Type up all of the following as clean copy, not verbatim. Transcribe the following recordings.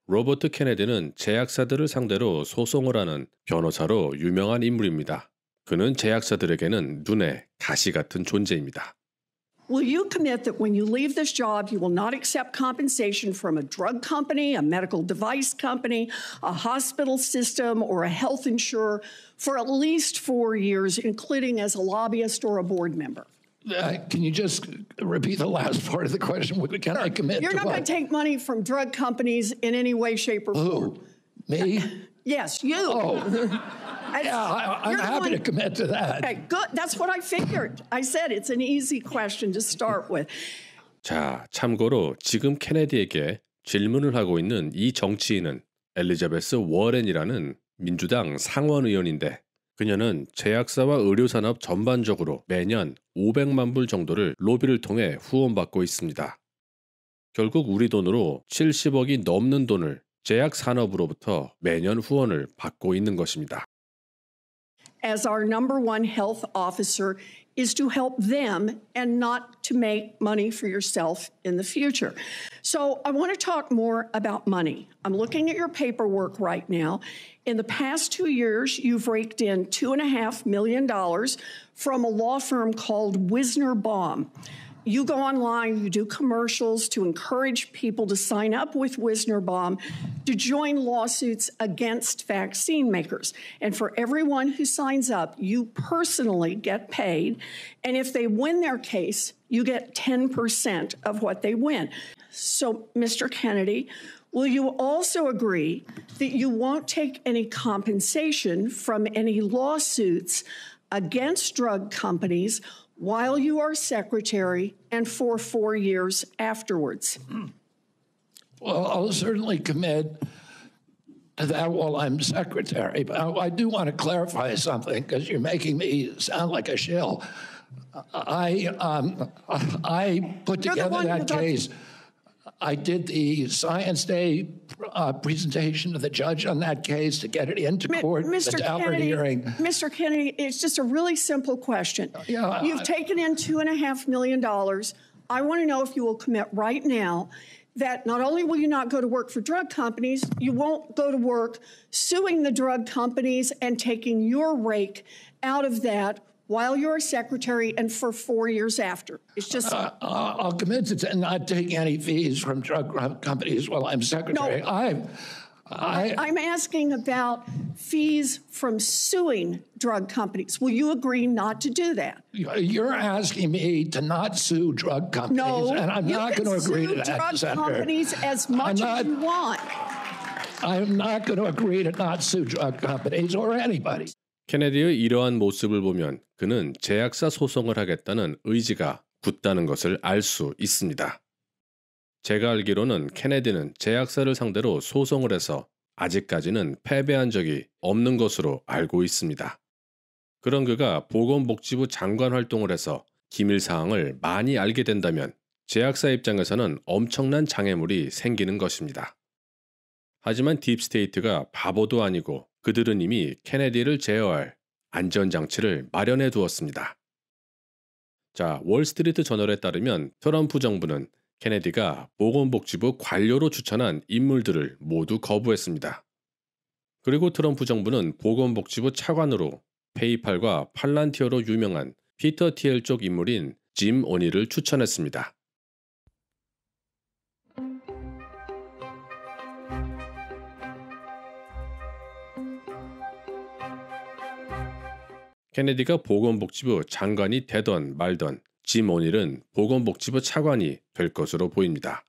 로버트 케네디는 제약사들을 상대로 소송을 하는 변호사로 유명한 인물입니다. 그는 제약사들에게는 눈에 가시 같은 존재입니다. Will you commit that when you leave this job, you will not accept compensation from a drug company, a medical device company, a hospital system, or a health insurer for at least 4 years, including as a lobbyist or a board member? Can you just repeat the last part of the question? Can I commit You're to not what? going to take money from drug companies in any way, shape, or form. Who? Me? Yes, you. Oh. Yeah, I'm happy to commit to that. Okay, good. That's what I figured. I said it's an easy question to start with. 자, 참고로 지금 케네디에게 질문을 하고 있는 이 정치인은 엘리자베스 워렌이라는 민주당 상원 의원인데 그녀는 제약사와 의료산업 전반적으로 매년 500만 불 정도를 로비를 통해 후원받고 있습니다. 결국 우리 돈으로 70억이 넘는 돈을 제약산업으로부터 매년 후원을 받고 있는 것입니다. As our number one health officer is to help them and not to make money for yourself in the future. So I want to talk more about money. I'm looking at your paperwork right now. In the past 2 years, you've raked in $2.5 million from a law firm called Wisner Baum. You go online, you do commercials to encourage people to sign up with Wisner Baum to join lawsuits against vaccine makers. And for everyone who signs up, you personally get paid. And if they win their case, you get 10% of what they win. So, Mr. Kennedy, will you also agree that you won't take any compensation from any lawsuits against drug companies while you are secretary and for 4 years afterwards? Well, I'll certainly commit to that while I'm secretary. But I do want to clarify something because you're making me sound like a shill. I put together that case. I did the Science Day presentation to the judge on that case to get it into court. Mr. Kennedy, Mr. Kennedy, it's just a really simple question. Yeah, You've taken in $2.5 million. I want to know if you will commit right now that not only will you not go to work for drug companies, you won't go to work suing the drug companies and taking your rake out of that while you're a secretary and for 4 years after. It's just... I'll commit to not taking any fees from drug companies while I'm secretary. No. I'm asking about fees from suing drug companies. Will you agree not to do that? You're asking me to not sue drug companies, no, and I'm not going to agree to that, Senator. You can sue drug companies as much as you want. I'm not going to agree to not sue drug companies or anybody. 케네디의 이러한 모습을 보면 그는 제약사 소송을 하겠다는 의지가 굳다는 것을 알 수 있습니다. 제가 알기로는 케네디는 제약사를 상대로 소송을 해서 아직까지는 패배한 적이 없는 것으로 알고 있습니다. 그런 그가 보건복지부 장관 활동을 해서 기밀 사항을 많이 알게 된다면 제약사 입장에서는 엄청난 장애물이 생기는 것입니다. 하지만 딥스테이트가 바보도 아니고 그들은 이미 케네디를 제어할 안전장치를 마련해 두었습니다. 자, 월스트리트 저널에 따르면 트럼프 정부는 케네디가 보건복지부 관료로 추천한 인물들을 모두 거부했습니다. 그리고 트럼프 정부는 보건복지부 차관으로 페이팔과 팔란티어로 유명한 피터 티엘 쪽 인물인 짐 오닐을 추천했습니다. 케네디가 보건복지부 장관이 되던 말던 짐 오닐은 보건복지부 차관이 될 것으로 보입니다.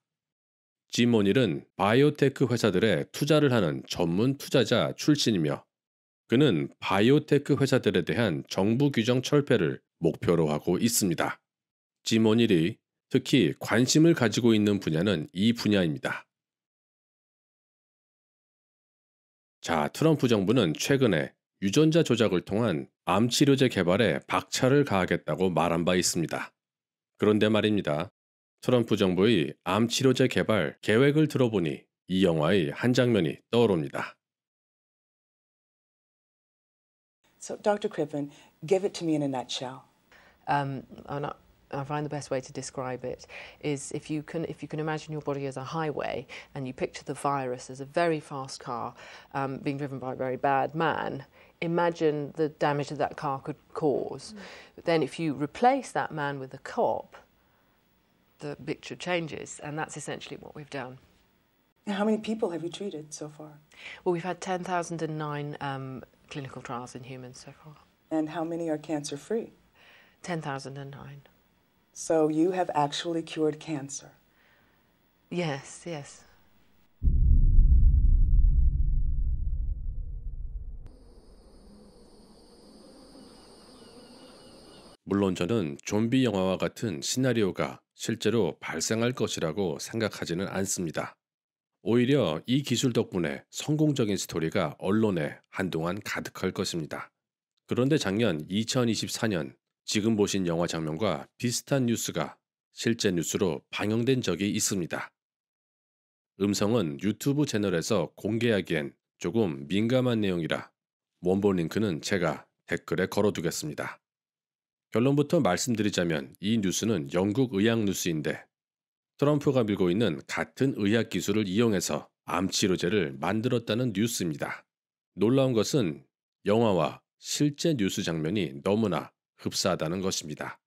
짐 오닐은 바이오테크 회사들에 투자를 하는 전문 투자자 출신이며 그는 바이오테크 회사들에 대한 정부 규정 철폐를 목표로 하고 있습니다. 짐 오닐이 특히 관심을 가지고 있는 분야는 이 분야입니다. 자, 트럼프 정부는 최근에 유전자 조작을 통한 암 치료제 개발에 박차를 가하겠다고 말한 바 있습니다. 그런데 말입니다. 트럼프 정부의 암 치료제 개발 계획을 들어보니 이 영화의 한 장면이 떠오릅니다. So, Dr. Crippen, give it to me in a nutshell. I find the best way to describe it is if you can imagine your body as a highway and you picture the virus as a very fast car being driven by a very bad man, imagine the damage that car could cause. But then if you replace that man with a cop, the picture changes, and that's essentially what we've done. How many people have you treated so far? Well, we've had 10,009 clinical trials in humans so far. And how many are cancer-free? 10,009. So you have actually cured cancer? Yes, yes. 물론 저는 좀비 영화와 같은 시나리오가 실제로 발생할 것이라고 생각하지는 않습니다. 오히려 이 기술 덕분에 성공적인 스토리가 언론에 한동안 가득할 것입니다. 그런데 작년 2024년 지금 보신 영화 장면과 비슷한 뉴스가 실제 뉴스로 방영된 적이 있습니다. 음성은 유튜브 채널에서 공개하기엔 조금 민감한 내용이라 원본 링크는 제가 댓글에 걸어두겠습니다. 결론부터 말씀드리자면 이 뉴스는 영국 의학 뉴스인데 트럼프가 밀고 있는 같은 의학 기술을 이용해서 암 치료제를 만들었다는 뉴스입니다. 놀라운 것은 영화와 실제 뉴스 장면이 너무나 흡사하다는 것입니다.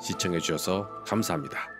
시청해 주셔서 감사합니다.